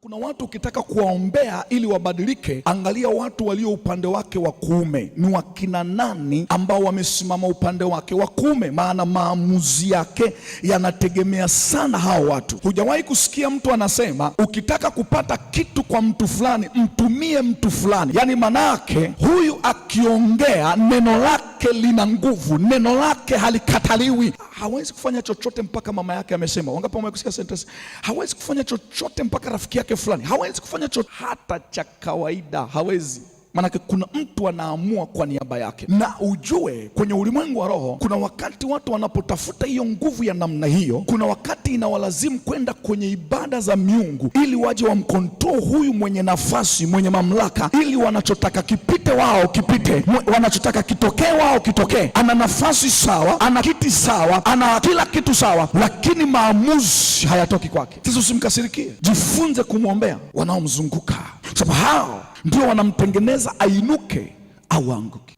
Kuna watu ukitaka kuwaombea ili wabadilike, angalia watu walio upande wake wa kuume ni wakina nani ambao wamesimama upande wake wa kuume, maana maamuzi yake yanategemea sana hao watu. Hujawahi kusikia mtu anasema ukitaka kupata kitu kwa mtu fulani mtumie mtu fulani? Yaani manake huyu akiongea neno lake lina nguvu, neno lake halikataliwi. Hawezi kufanya chochote mpaka mama yake amesema. Wangapi wamekusikia sentence? Hawezi kufanya chochote mpaka rafiki yake fulani. Hawezi kufanya chochote hata cha kawaida, hawezi. Maanake kuna mtu anaamua kwa niaba yake. Na ujue kwenye ulimwengu wa roho, kuna wakati watu wanapotafuta hiyo nguvu ya namna hiyo, kuna wakati inawalazimu kwenda kwenye ibada za miungu ili waje wamkontrol huyu mwenye nafasi, mwenye mamlaka, ili wanachotaka kipite wao kipite, wanachotaka kitokee wao kitokee. Ana nafasi sawa, ana kiti sawa, ana kila kitu sawa, lakini maamuzi hayatoki kwake. Sasa usimkasirikie, jifunze kumwombea wanaomzunguka, sababu hao ndio wanamtengeneza ainuke au anguke.